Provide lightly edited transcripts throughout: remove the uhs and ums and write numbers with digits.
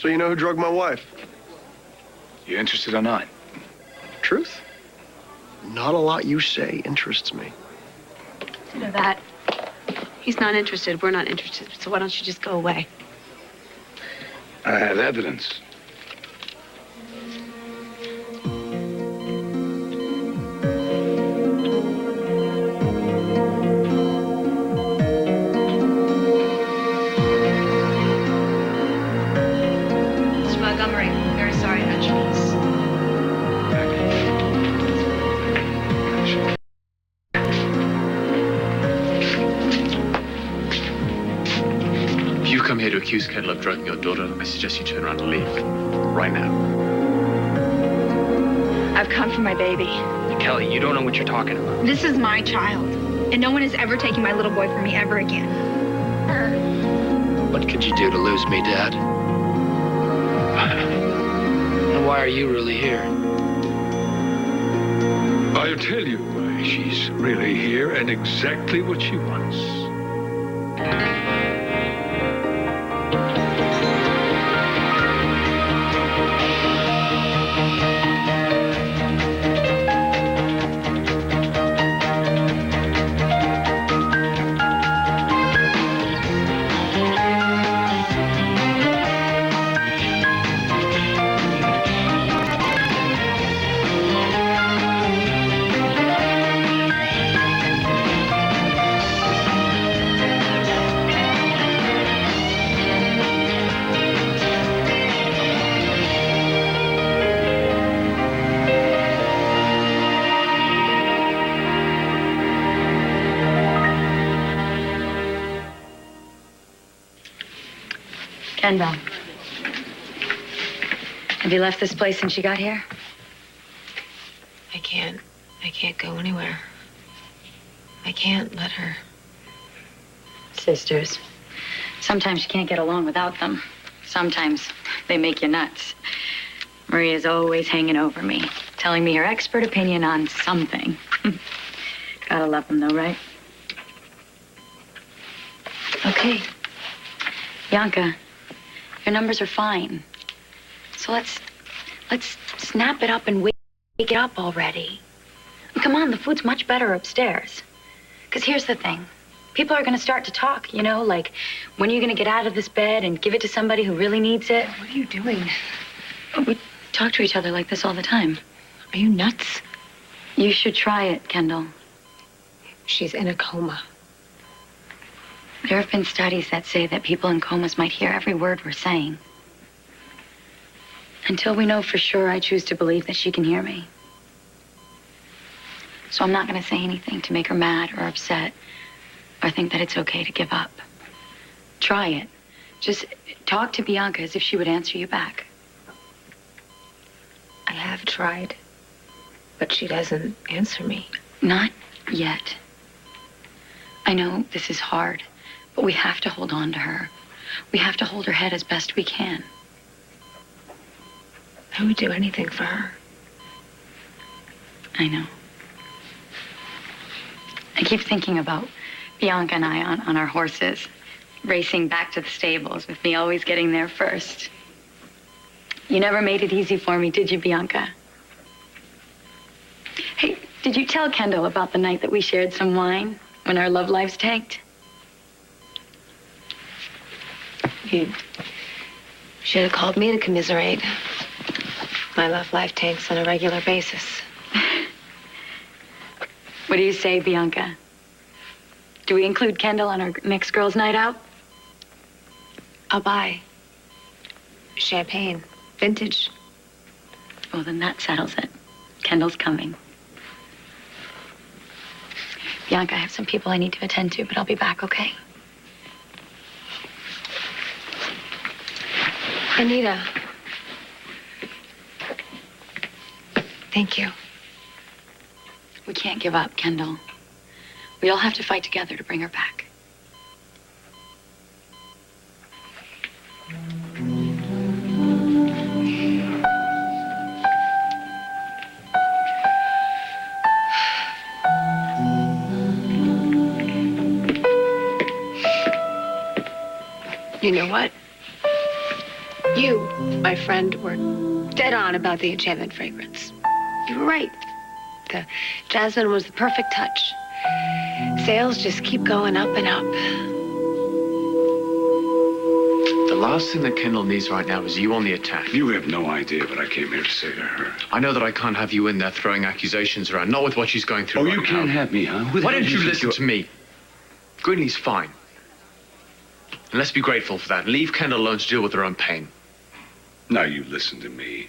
So you know who drugged my wife? You interested or not? Truth? Not a lot you say interests me. You know that. He's not interested. We're not interested. So why don't you just go away? I have evidence. Mr. Montgomery, very sorry, Hutchins. If you come here to accuse Kendall of drugging your daughter, I suggest you turn around and leave. Right now. I've come for my baby. Kelly, you don't know what you're talking about. This is my child, and no one is ever taking my little boy from me ever again. What could you do to lose me, Dad? And why are you really here? I'll tell you why she's really here and exactly what she wants. Kendall, have you left this place since you got here? I can't go anywhere. I can't let her. Sisters. Sometimes you can't get along without them. Sometimes they make you nuts. Maria's always hanging over me, telling me her expert opinion on something. Gotta love them though, right? Okay. Bianca, your numbers are fine. So let's snap it up and wake it up already. Come on, the food's much better upstairs. Because here's the thing. People are going to start to talk, you know, like, when are you going to get out of this bed and give it to somebody who really needs it? What are you doing? We talk to each other like this all the time. Are you nuts? You should try it, Kendall. She's in a coma. There have been studies that say that people in comas might hear every word we're saying. Until we know for sure, I choose to believe that she can hear me. So I'm not going to say anything to make her mad or upset or think that it's okay to give up. Try it. Just talk to Bianca as if she would answer you back. I have tried, but she doesn't answer me. Not yet. I know this is hard, but we have to hold on to her. We have to hold her head as best we can. I would do anything for her. I know. I keep thinking about Bianca and I on our horses, racing back to the stables with me always getting there first. You never made it easy for me, did you, Bianca? Hey, did you tell Kendall about the night that we shared some wine when our love lives tanked? You should have called me to commiserate. My love life tanks on a regular basis. What do you say, Bianca? Do we include Kendall on our next girls' night out? I'll buy champagne, vintage. Well, then that settles it. Kendall's coming. Bianca, I have some people I need to attend to, but I'll be back, okay? Anita. Thank you. We can't give up, Kendall. We all have to fight together to bring her back. You know what? You, my friend, were dead on about the enchantment fragrance. You were right. The jasmine was the perfect touch. Sales just keep going up and up. The last thing that Kendall needs right now is you on the attack. You have no idea what I came here to say to her. I know that I can't have you in there throwing accusations around, not with what she's going through right now. You can't have me, huh? Why don't you listen to me? Greenlee's fine. And let's be grateful for that. Leave Kendall alone to deal with her own pain. Now you listen to me.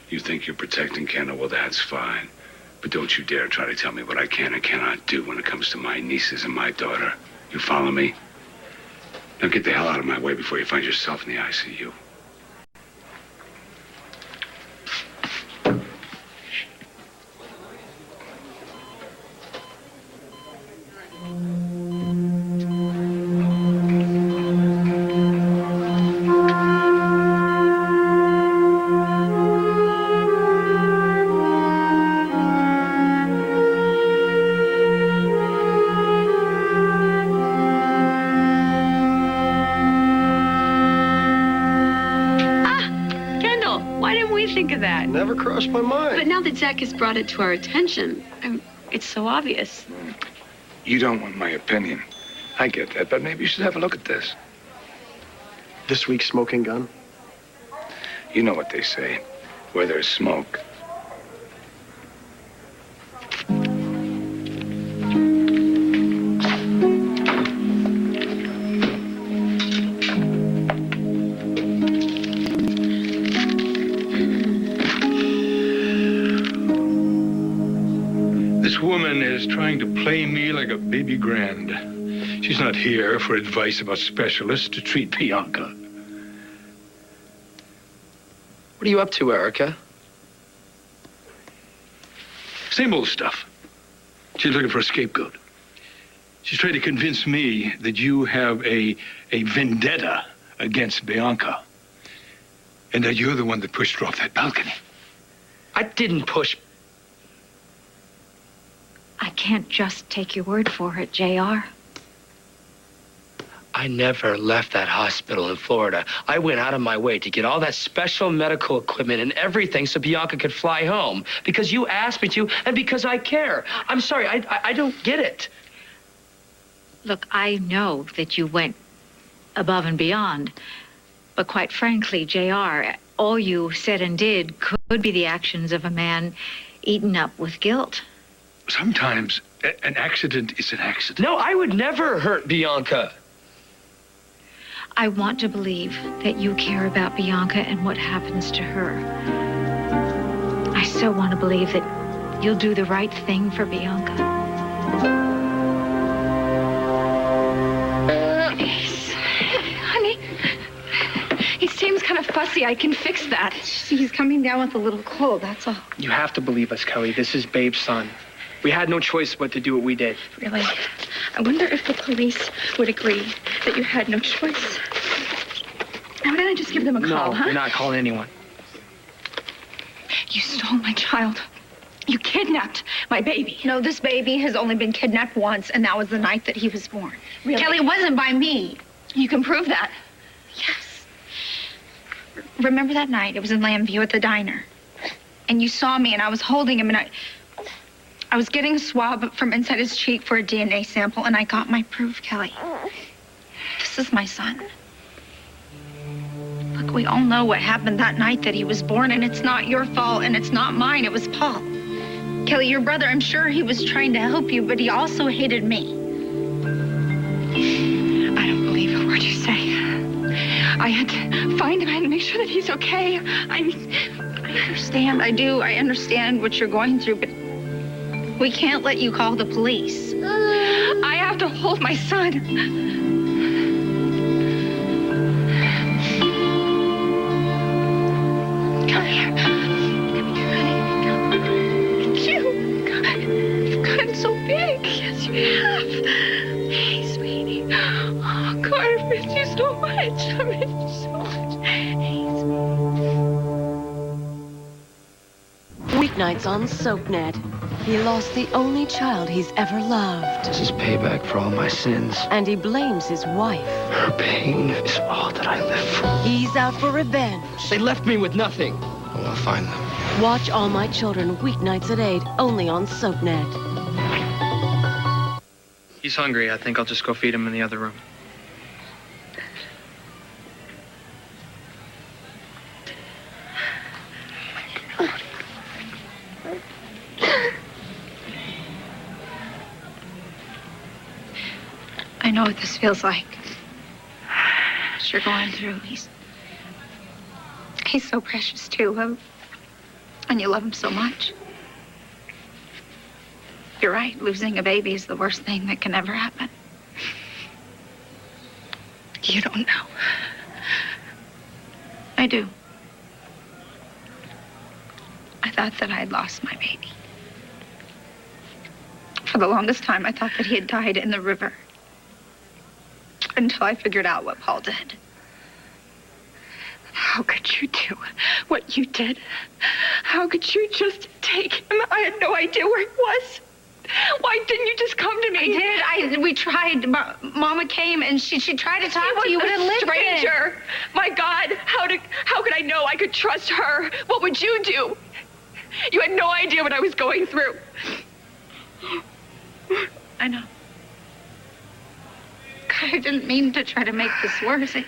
You think you're protecting Kendall? Well, that's fine. But don't you dare try to tell me what I can and cannot do when it comes to my nieces and my daughter. You follow me? Now get the hell out of my way before you find yourself in the ICU. Never crossed my mind. But now that Zach has brought it to our attention, it's so obvious. You don't want my opinion. I get that, but maybe you should have a look at this. This week's smoking gun? You know what they say. Where there's smoke. This woman is trying to play me like a baby grand. She's not here for advice about specialists to treat Bianca. What are you up to, Erica? Same old stuff. She's looking for a scapegoat. She's trying to convince me that you have a vendetta against Bianca. And that you're the one that pushed her off that balcony. I didn't push. I can't just take your word for it, JR. I never left that hospital in Florida. I went out of my way to get all that special medical equipment and everything so Bianca could fly home. Because you asked me to, and because I care. I'm sorry, I don't get it. Look, I know that you went above and beyond. But quite frankly, JR, all you said and did could be the actions of a man eaten up with guilt. Sometimes an accident is an accident. No, I would never hurt Bianca. I want to believe that you care about Bianca and what happens to her. I so want to believe that you'll do the right thing for Bianca. Honey, he seems kind of fussy. I can fix that. He's coming down with a little cold, that's all. You have to believe us, Kelly. This is Babe's son. We had no choice but to do what we did. Really? I wonder if the police would agree that you had no choice. Why don't I just give them a call, huh? No, you're not calling anyone. You stole my child. You kidnapped my baby. No, this baby has only been kidnapped once, and that was the night that he was born. Really? Kelly, it wasn't by me. You can prove that. Yes. Remember that night? It was in Lambview at the diner. And you saw me, and I was holding him, and I was getting a swab from inside his cheek for a DNA sample, and I got my proof, Kelly. This is my son. Look, we all know what happened that night that he was born, and it's not your fault, and it's not mine. It was Paul. Kelly, your brother, I'm sure he was trying to help you, but he also hated me. I don't believe a word you say. I had to find him. I had to make sure that he's okay. I understand. I do. I understand what you're going through, but we can't let you call the police. I have to hold my son. Come here. Come here, honey. Come on. It's you. God, you've gotten so big. Yes, you have. Hey, sweetie. Oh, God, I miss you so much. I miss you so much. Hey, sweetie. Weeknights on SoapNet. He lost the only child he's ever loved. This is payback for all my sins. And he blames his wife. Her pain is all that I live for. He's out for revenge. They left me with nothing. Well, I'll find them. Watch All My Children weeknights at 8, only on SoapNet. He's hungry. I think I'll just go feed him in the other room. I know what this feels like. What you're going through. He's so precious too. And you love him so much. You're right. Losing a baby is the worst thing that can ever happen. You don't know. I do. I thought that I'd lost my baby. For the longest time, I thought that he had died in the river. Until I figured out what Paul did. How could you do what you did? How could you just take him? I had no idea where he was. Why didn't you just come to me? I did. We tried. Mama came and she tried to talk to you, but a stranger. My God, how could I know I could trust her? What would you do? You had no idea what I was going through. I know. God, I didn't mean to try to make this worse. I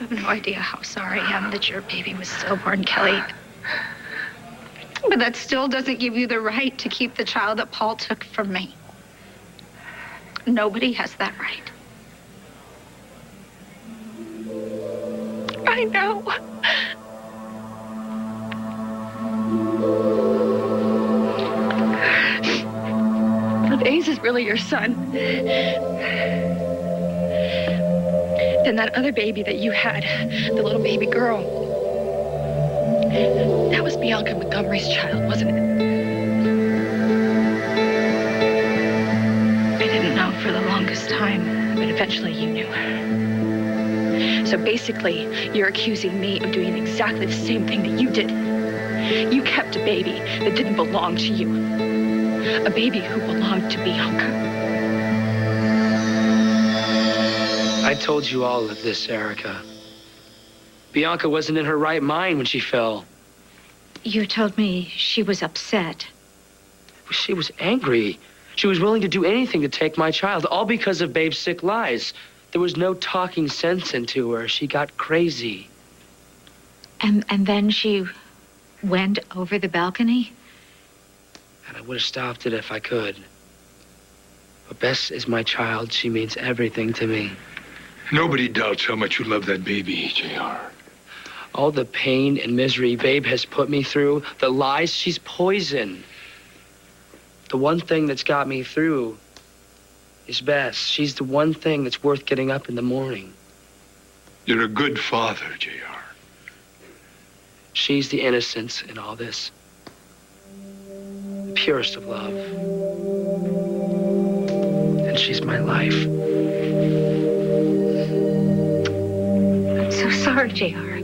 have no idea how sorry I am that your baby was stillborn, Kelly. But that still doesn't give you the right to keep the child that Paul took from me. Nobody has that right. I know. If Ace is really your son, then that other baby that you had, the little baby girl, that was Bianca Montgomery's child, wasn't it? I didn't know for the longest time, but eventually you knew. So basically, you're accusing me of doing exactly the same thing that you did. You kept a baby that didn't belong to you. A baby who belonged to Bianca. I told you all of this, Erica. Bianca wasn't in her right mind when she fell. You told me she was upset. She was angry. She was willing to do anything to take my child, all because of Babe's sick lies. There was no talking sense into her. She got crazy. And then she went over the balcony? And I would have stopped it if I could. But Bess is my child. She means everything to me. Nobody doubts how much you love that baby, JR. All the pain and misery Babe has put me through, the lies, she's poison. The one thing that's got me through is Bess. She's the one thing that's worth getting up in the morning. You're a good father, JR. She's the innocence in all this. The purest of love. And she's my life. I'm so sorry, JR.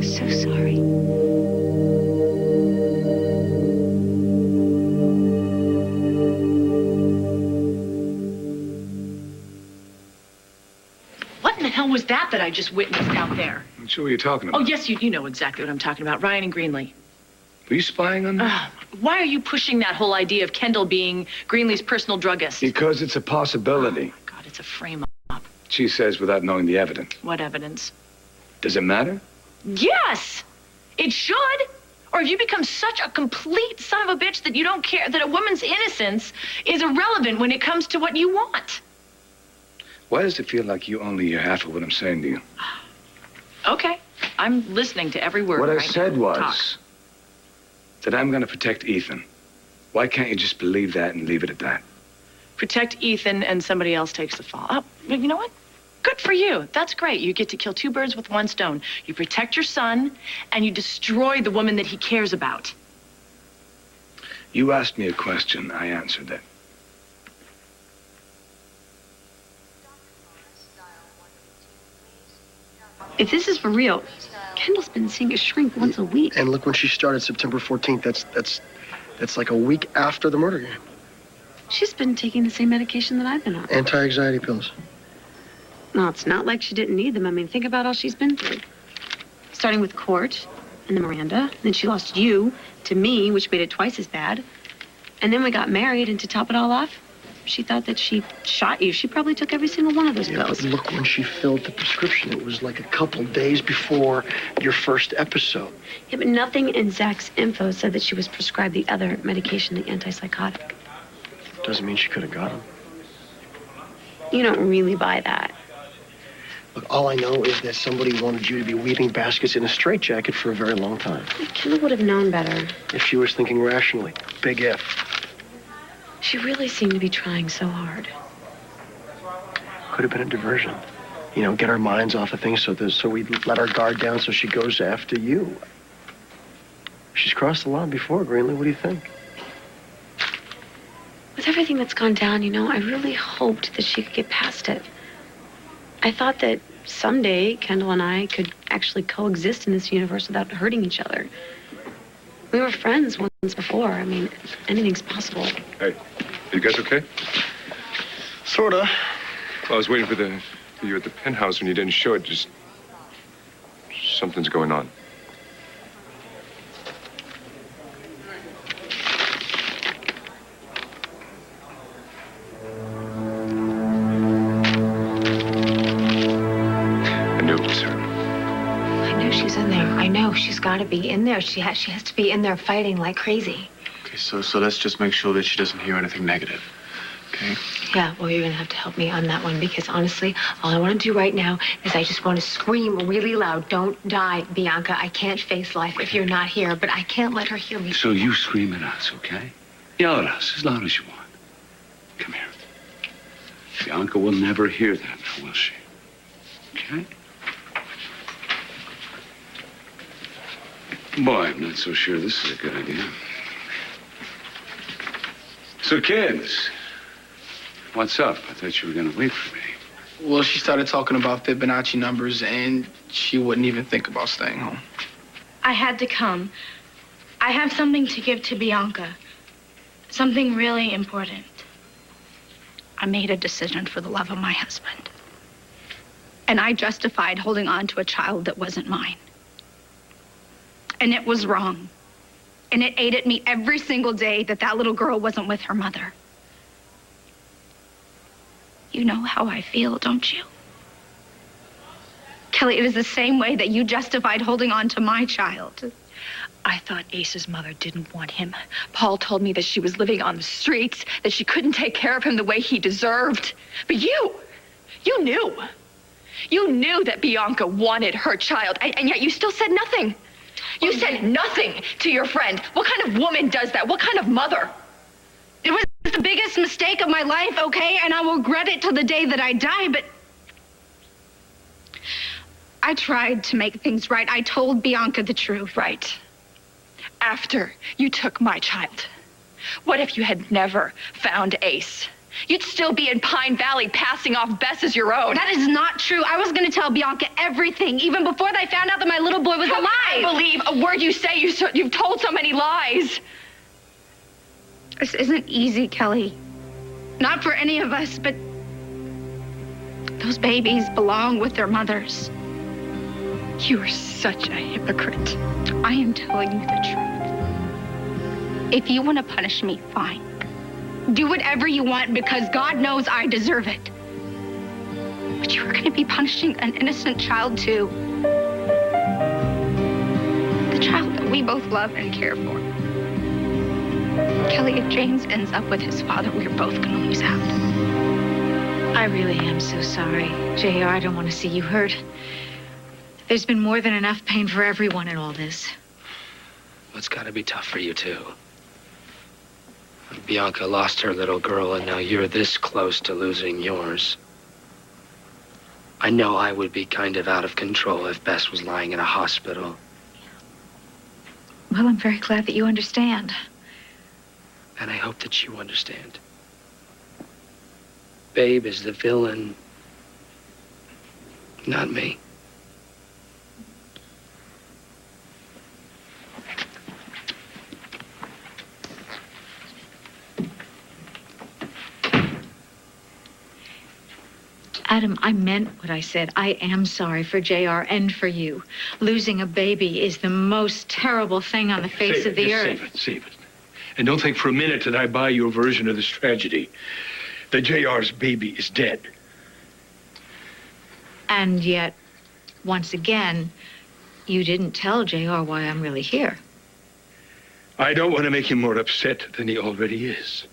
So sorry. What in the hell was that I just witnessed out there? I'm sure what you're talking about. Oh, yes, you know exactly what I'm talking about. Ryan and Greenlee. Were you spying on me? Why are you pushing that whole idea of Kendall being Greenlee's personal druggist? Because it's a possibility. Oh, my God, it's a frame-up. She says without knowing the evidence. What evidence? Does it matter? Yes! It should! Or if you become such a complete son of a bitch that you don't care, that a woman's innocence is irrelevant when it comes to what you want. Why does it feel like you only hear half of what I'm saying to you? Okay. I'm listening to every word. What I right said now. was Talk. that I'm going to protect Ethan. Why can't you just believe that and leave it at that? Protect Ethan and somebody else takes the fall. Oh, you know what? Good for you. That's great. You get to kill two birds with one stone. You protect your son, and you destroy the woman that he cares about. You asked me a question. I answered it. If this is for real, Kendall's been seeing a shrink once a week. And look, when she started September 14th, that's like a week after the murder game. She's been taking the same medication that I've been on. Anti-anxiety pills. No, it's not like she didn't need them. I mean, think about all she's been through. Starting with court, and then Miranda. Then she lost you to me, which made it twice as bad. And then we got married, and to top it all off, she thought that she shot you. She probably took every single one of those pills. But look, when she filled the prescription, it was like a couple days before your first episode. Yeah, but nothing in Zach's info said that she was prescribed the other medication, the antipsychotic. Doesn't mean she could have got them. You don't really buy that. Look, all I know is that somebody wanted you to be weaving baskets in a straitjacket for a very long time. Kendall would have known better. If she was thinking rationally. Big if. She really seemed to be trying so hard. Could have been a diversion. You know, get our minds off of things so we let our guard down so she goes after you. She's crossed the line before, Greenlee. What do you think? With everything that's gone down, you know, I really hoped that she could get past it. I thought that someday Kendall and I could actually coexist in this universe without hurting each other. We were friends once before. I mean, anything's possible. Hey, you guys okay? Sorta. Well, I was waiting for you at the penthouse when you didn't show it. Just something's going on. She's got to be in there. She has to be in there fighting like crazy. Okay, so let's just make sure that she doesn't hear anything negative. Okay? Yeah, well, you're going to have to help me on that one because honestly, all I want to do right now is I just want to scream really loud. Don't die, Bianca. I can't face life if you're not here, but I can't let her hear me. So you scream at us, okay? Yell at us as loud as you want. Come here. Bianca will never hear that, now will she? Okay? Boy, I'm not so sure this is a good idea. So, kids, what's up? I thought you were going to wait for me. Well, she started talking about Fibonacci numbers, and she wouldn't even think about staying home. I had to come. I have something to give to Bianca. Something really important. I made a decision for the love of my husband. And I justified holding on to a child that wasn't mine. And it was wrong. And it ate at me every single day that little girl wasn't with her mother. You know how I feel, don't you? Kelly, it is the same way that you justified holding on to my child. I thought Ace's mother didn't want him. Paul told me that she was living on the streets, that she couldn't take care of him the way he deserved. But you knew. You knew that Bianca wanted her child, and yet you still said nothing. You said nothing to your friend. What kind of woman does that? What kind of mother? It was the biggest mistake of my life, okay? And I will regret it till the day that I die, but I tried to make things right. I told Bianca the truth. Right. After you took my child. What if you had never found Ace? You'd still be in Pine Valley passing off Bess as your own. That is not true. I was going to tell Bianca everything, even before I found out that my little boy was alive. I believe a word you say. You've told so many lies. This isn't easy, Kelly. Not for any of us, but those babies belong with their mothers. You are such a hypocrite. I am telling you the truth. If you want to punish me, fine. Do whatever you want because God knows I deserve it. But you are going to be punishing an innocent child, too. The child that we both love and care for. Kelly, if James ends up with his father, we're both going to lose out. I really am so sorry. JR, I don't want to see you hurt. There's been more than enough pain for everyone in all this. Well, it's got to be tough for you, too. Bianca lost her little girl, and now you're this close to losing yours. I know I would be kind of out of control if Bess was lying in a hospital. Well, I'm very glad that you understand. And I hope that you understand. Babe is the villain, not me. Adam, I meant what I said. I am sorry for JR and for you. Losing a baby is the most terrible thing on the face of the earth. Save it. And don't think for a minute that I buy your version of this tragedy. That JR's baby is dead. And yet, once again, you didn't tell JR why I'm really here. I don't want to make him more upset than he already is.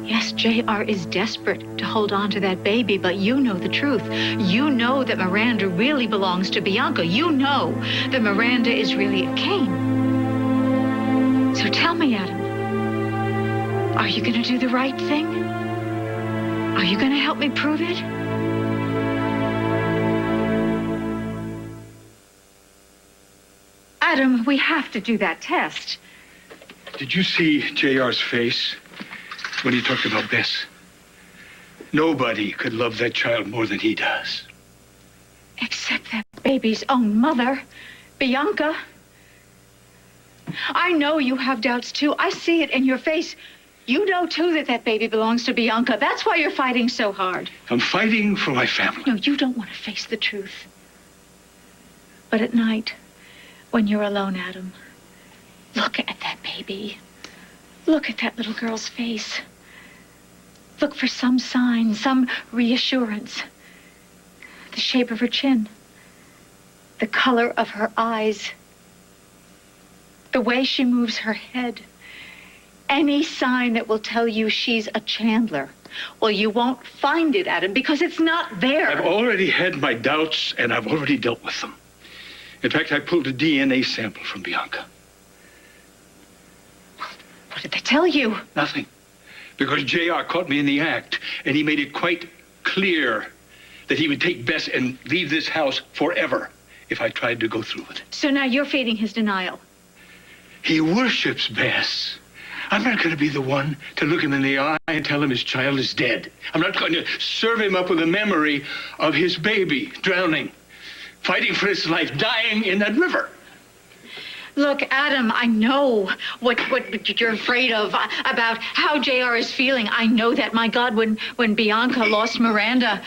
Yes, JR is desperate to hold on to that baby, but you know the truth. You know that Miranda really belongs to Bianca. You know that Miranda is really a Cain. So tell me, Adam, are you going to do the right thing? Are you going to help me prove it? Adam, we have to do that test. Did you see JR's face when he talked about Bess? Nobody could love that child more than he does. Except that baby's own mother, Bianca. I know you have doubts, too. I see it in your face. You know, too, that that baby belongs to Bianca. That's why you're fighting so hard. I'm fighting for my family. No, you don't want to face the truth. But at night, when you're alone, Adam, look at that baby. Look at that little girl's face. Look for some sign, some reassurance. The shape of her chin. The color of her eyes. The way she moves her head. Any sign that will tell you she's a Chandler. Well, you won't find it, Adam, because it's not there. I've already had my doubts, and I've already dealt with them. In fact, I pulled a DNA sample from Bianca. What did they tell you? Nothing. Because JR caught me in the act, and he made it quite clear that he would take Bess and leave this house forever if I tried to go through with it. So now you're feeding his denial. He worships Bess. I'm not going to be the one to look him in the eye and tell him his child is dead. I'm not going to serve him up with a memory of his baby drowning, fighting for his life, dying in that river. Look, Adam, I know what you're afraid of, about how JR is feeling. I know that. My God, when Bianca lost Miranda,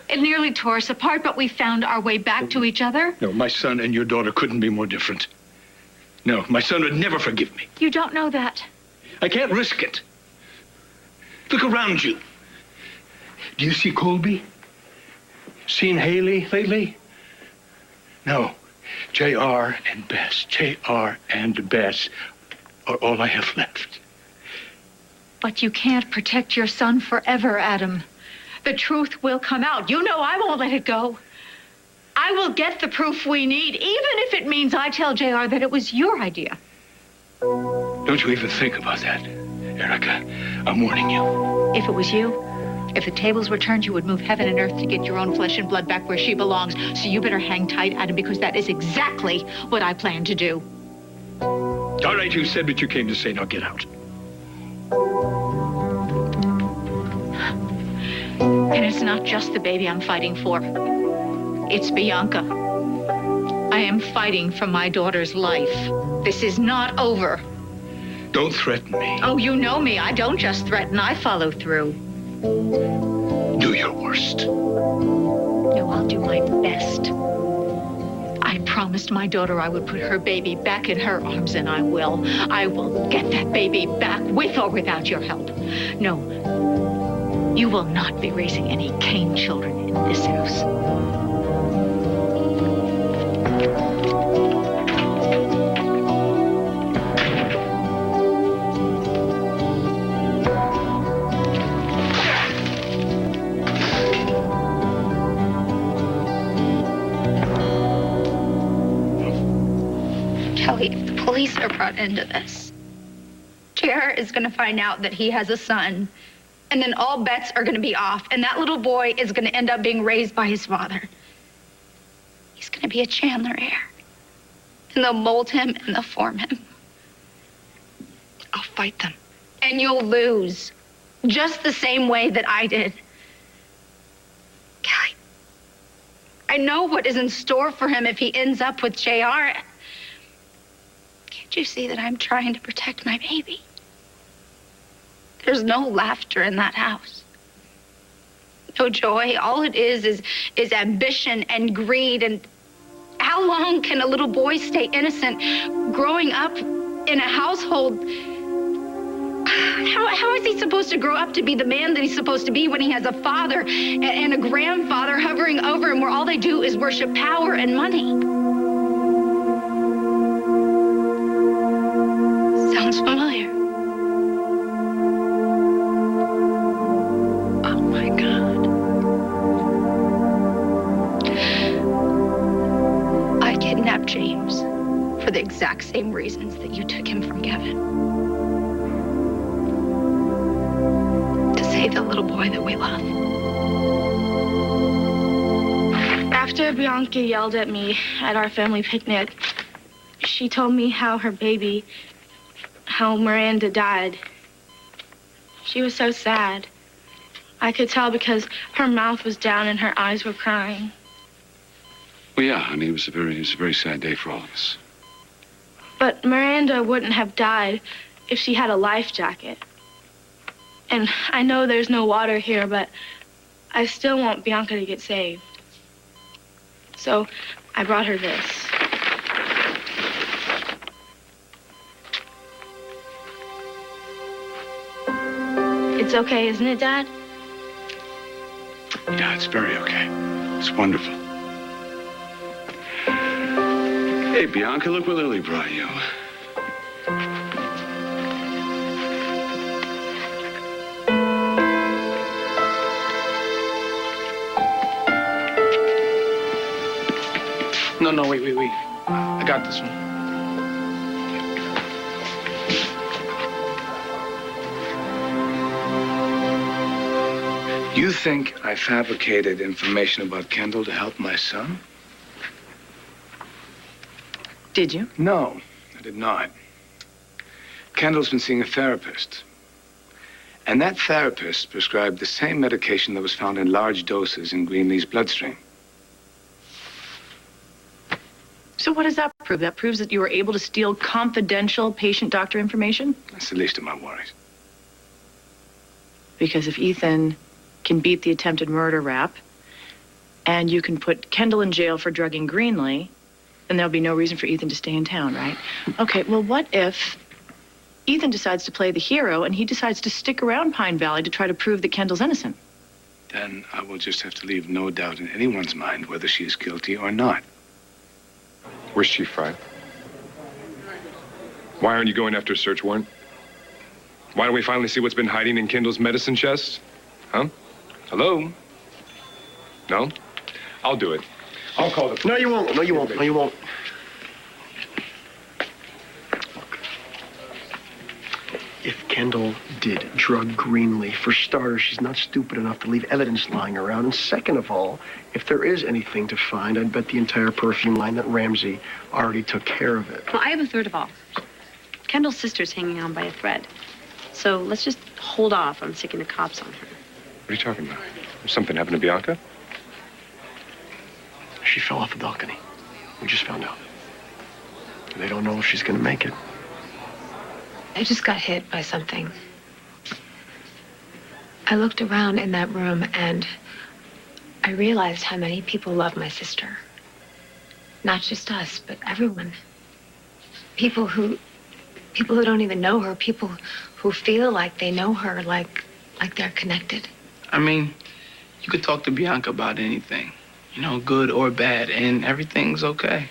it nearly tore us apart, but we found our way back to each other. No, my son and your daughter couldn't be more different. No, my son would never forgive me. You don't know that. I can't risk it. Look around you. Do you see Colby? Seen Haley lately? No. JR and Bess. JR and Bess are all I have left. But you can't protect your son forever, Adam. The truth will come out. You know I won't let it go. I will get the proof we need, even if it means I tell JR that it was your idea. Don't you even think about that, Erica. I'm warning you. If it was you, if the tables were turned, you would move heaven and earth to get your own flesh and blood back where she belongs. So you better hang tight, Adam, because that is exactly what I plan to do. All right, you said what you came to say. Now get out. And it's not just the baby I'm fighting for. It's Bianca. I am fighting for my daughter's life. This is not over. Don't threaten me. Oh, you know me. I don't just threaten. I follow through. Do your worst. No, I'll do my best. I promised my daughter I would put her baby back in her arms, and I will. I will get that baby back, with or without your help. No, you will not be raising any Cain children in this house. The police are brought into this. JR is going to find out that he has a son, and then all bets are going to be off, and that little boy is going to end up being raised by his father. He's going to be a Chandler heir, and they'll mold him and they'll form him. I'll fight them, and you'll lose, just the same way that I did. Kelly, I know what is in store for him if he ends up with JR. Can't you see that I'm trying to protect my baby? There's no laughter in that house. no joy. All it is ambition and greed. And how long can a little boy stay innocent growing up in a household? How is he supposed to grow up to be the man that he's supposed to be when he has a father and a grandfather hovering over him where all they do is worship power and money? Sounds familiar. Oh, my God. I kidnapped James for the exact same reasons that you took him from Kevin. The little boy that we love. After Bianca yelled at me at our family picnic, she told me how Miranda died. She was so sad. I could tell because her mouth was down and her eyes were crying. Well, yeah, I mean, it was a very sad day for all of us. But Miranda wouldn't have died if she had a life jacket. And I know there's no water here, but I still want Bianca to get saved. So I brought her this. It's okay, isn't it, Dad? Yeah, it's very okay. It's wonderful. Hey, Bianca, look what Lily brought you. No, wait. I got this one. You think I fabricated information about Kendall to help my son? Did you? No, I did not. Kendall's been seeing a therapist. And that therapist prescribed the same medication that was found in large doses in Greenlee's bloodstream. So what does that prove? That proves that you were able to steal confidential patient-doctor information? That's the least of my worries. Because if Ethan can beat the attempted murder rap, and you can put Kendall in jail for drugging Greenlee, then there'll be no reason for Ethan to stay in town, right? Okay, well, what if Ethan decides to play the hero and he decides to stick around Pine Valley to try to prove that Kendall's innocent? Then I will just have to leave no doubt in anyone's mind whether she is guilty or not. Where's Chief Fry? Why aren't you going after a search warrant? Why don't we finally see what's been hiding in Kendall's medicine chest? Huh? Hello? No? I'll do it. I'll call the... No, you won't. No, you won't. No, you won't. Look. If Kendall did drug Greenlee, for starters, she's not stupid enough to leave evidence lying around. And second of all, if there is anything to find, I'd bet the entire perfume line that Ramsey already took care of it. Well, I have a third of all. Kendall's sister's hanging on by a thread. So let's just hold off on sticking the cops on her. What are you talking about? Something happened to Bianca? She fell off the balcony. We just found out. They don't know if she's gonna make it. I just got hit by something. I looked around in that room and I realized how many people love my sister. Not just us, but everyone. People who don't even know her, people who feel like they know her, like they're connected. I mean, you could talk to Bianca about anything, you know, good or bad, and everything's okay.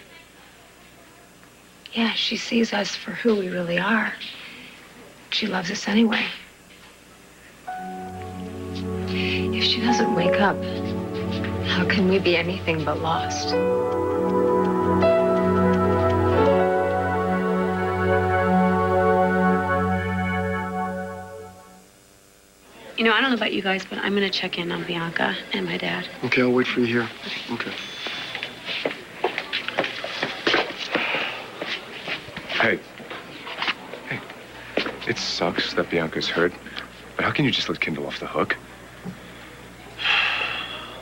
Yeah, she sees us for who we really are. She loves us anyway. If she doesn't wake up, how can we be anything but lost? You know, I don't know about you guys, but I'm gonna check in on Bianca and my dad. Okay, I'll wait for you here. Okay. Hey. It sucks that Bianca's hurt, but how can you just let Kendall off the hook?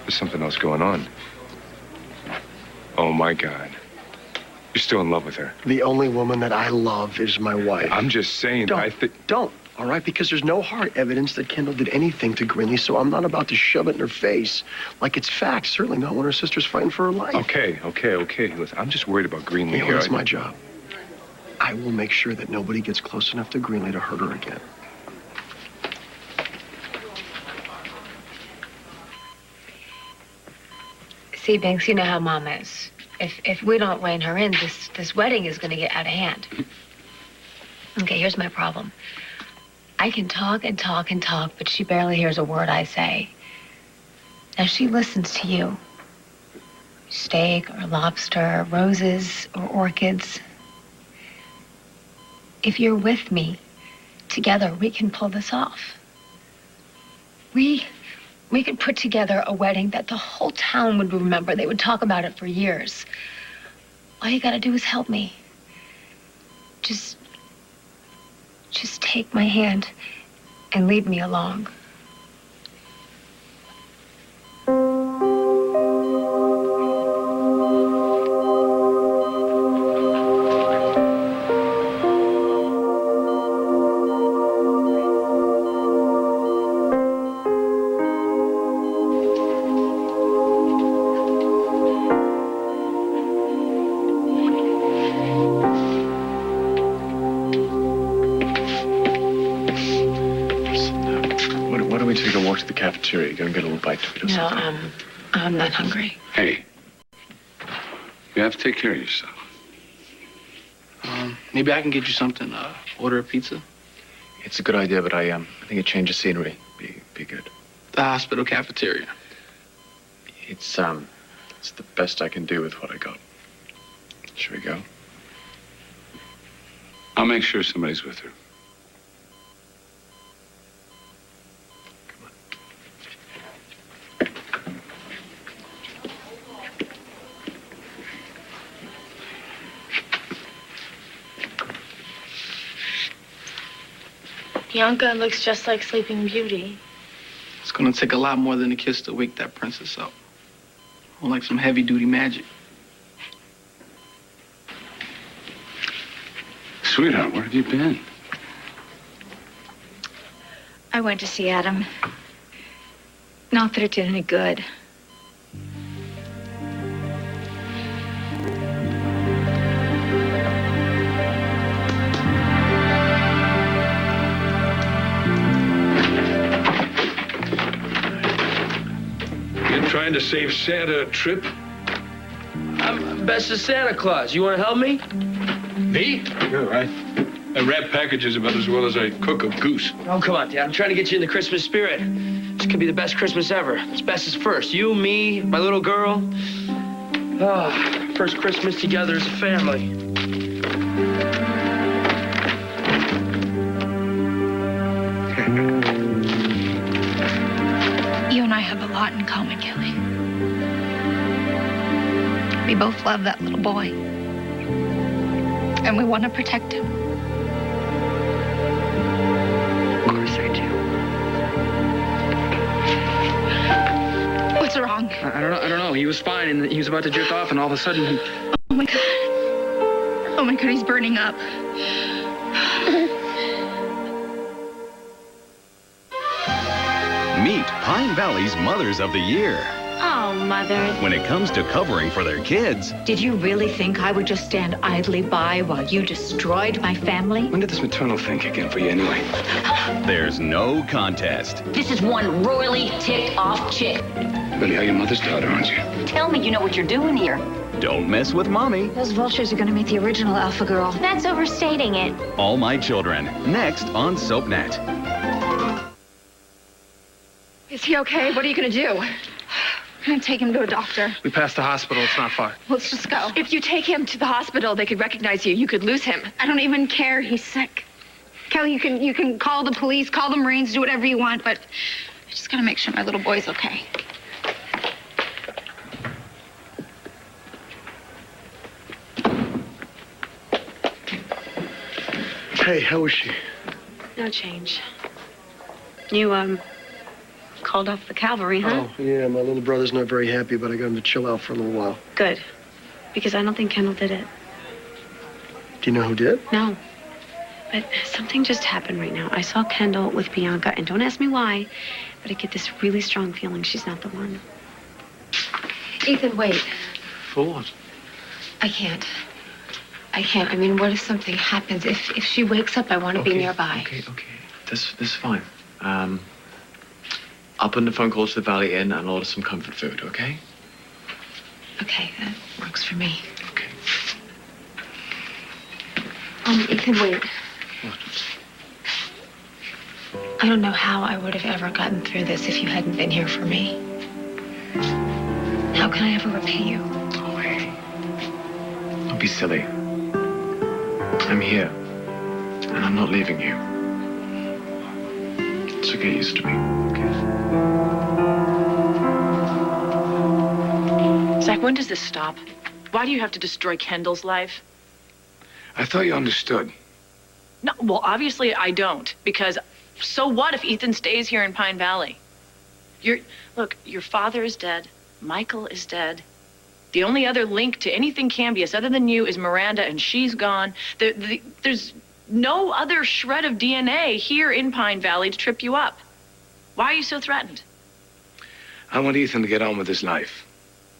There's something else going on. Oh, my God. You're still in love with her. The only woman that I love is my wife. I'm just saying, Don't. I think... Don't. All right, because there's no hard evidence that Kendall did anything to Grinley, so I'm not about to shove it in her face like it's fact. Certainly not when her sister's fighting for her life. Okay. Listen, I'm just worried about Greenlee You know, here. that's my job. I will make sure that nobody gets close enough to Grinley to hurt her again. See, Banks, you know how Mom is. If we don't rein her in, this wedding is going to get out of hand. Okay, here's my problem. I can talk and talk and talk, but she barely hears a word I say. Now, she listens to you. Steak or lobster, roses or orchids. If you're with me, together, we can pull this off. We could put together a wedding that the whole town would remember. They would talk about it for years. All you gotta do is help me. Just take my hand and lead me along. To the cafeteria. Go and get a little bite to eat or something. I'm not hungry. Hey, you have to take care of yourself. Maybe I can get you something. Order a pizza. It's a good idea, but I think a change of scenery be good. The hospital cafeteria. It's the best I can do with what I got. Should we go? I'll make sure somebody's with her. Bianca looks just like Sleeping Beauty. It's gonna take a lot more than a kiss to wake that princess up. More like some heavy-duty magic. Sweetheart, where have you been? I went to see Adam. Not that it did any good. Trying to save Santa a trip? I'm best of Santa Claus. You want to help me? Me? Yeah, right. I wrap packages about as well as I cook a goose. Oh, come on, Dad. I'm trying to get you in the Christmas spirit. This could be the best Christmas ever. It's best is first. You, me, my little girl. Oh, first Christmas together as a family. You and I have a lot in common, Kelly. We both love that little boy. And we want to protect him. Of course I do. What's wrong? I don't know. He was fine, and he was about to jerk off, and all of a sudden he... Oh, my God. Oh, my God, he's burning up. Meet Pine Valley's Mothers of the Year. Oh, Mother. When it comes to covering for their kids, Did you really think I would just stand idly by while you destroyed my family? When did this maternal thing kick in for you anyway? there's no contest. This is one royally ticked off chick. Billy, you're your mother's daughter, aren't you? Tell me you know what you're doing here. Don't mess with Mommy. Those vultures are going to meet the original alpha girl. That's overstating it. All My Children, next on SoapNet. Is he okay? What are you going to do? I'm going to take him to a doctor. We passed the hospital. It's not far. Let's just go. If you take him to the hospital, they could recognize you. You could lose him. I don't even care. He's sick. Kelly, you can call the police, call the Marines, do whatever you want, but I just got to make sure my little boy's okay. Hey, how was she? No change. You, called off the cavalry, huh? Oh, yeah, my little brother's not very happy, but I got him to chill out for a little while. Good. Because I don't think Kendall did it. Do you know who did? No. But something just happened right now. I saw Kendall with Bianca, and don't ask me why, but I get this really strong feeling she's not the one. Ethan, wait. For what? I can't. I can't. I mean, what if something happens? If she wakes up, I want to be nearby. Okay. This is fine. I'll put in a phone call to the Valley Inn and order some comfort food, okay? Okay, that works for me. Okay. Ethan, wait. What? I don't know how I would have ever gotten through this if you hadn't been here for me. How can I ever repay you? Oh, hey. Don't be silly. I'm here. And I'm not leaving you. So get used to me, okay? Zach, when does this stop? Why do you have to destroy Kendall's life? I thought you understood. No, well, obviously I don't, because so what if Ethan stays here in Pine Valley? Look, your father is dead. Michael is dead. The only other link to anything Cambius other than you is Miranda, and she's gone. There's no other shred of DNA here in Pine Valley to trip you up. Why are you so threatened? I want Ethan to get on with his life.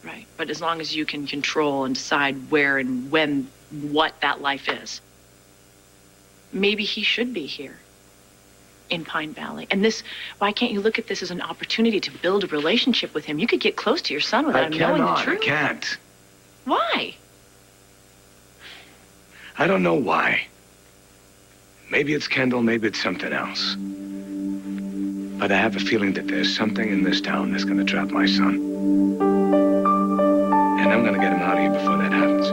Right, but as long as you can control and decide where and when, what that life is. Maybe he should be here in Pine Valley. And why can't you look at this as an opportunity to build a relationship with him? You could get close to your son without him knowing the truth. I can't. Why? I don't know why. Maybe it's Kendall, maybe it's something else. But I have a feeling that there's something in this town that's going to trap my son. And I'm going to get him out of here before that happens.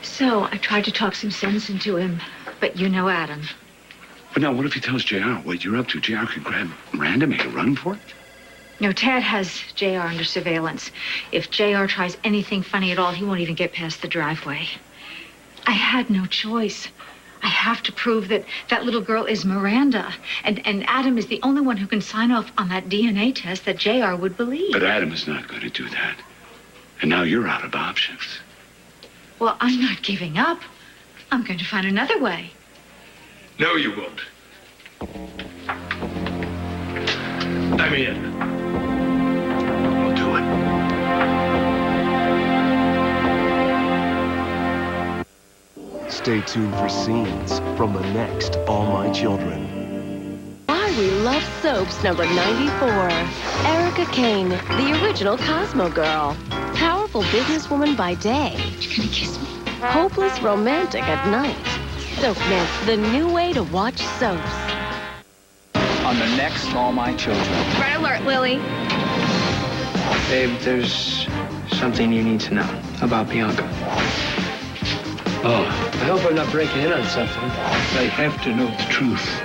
So I tried to talk some sense into him, but you know Adam. But now, what if he tells JR what you're up to? JR could grab Miranda, make a run for it? No, Tad has JR under surveillance. If JR tries anything funny at all, he won't even get past the driveway. I had no choice. I have to prove that that little girl is Miranda. And Adam is the only one who can sign off on that DNA test that JR would believe. But Adam is not going to do that. And now you're out of options. Well, I'm not giving up. I'm going to find another way. No, you won't. I'm in. We'll do it. Stay tuned for scenes from the next All My Children. Why we love soaps number 94. Erica Kane, the original Cosmo girl. Powerful businesswoman by day. You're gonna kiss me? Hopeless romantic at night. SoapNet, the new way to watch soaps. On the next All My Children. Red alert, Lily. Babe, there's something you need to know about Bianca. Oh, I hope I'm not breaking in on something. I have to know the truth.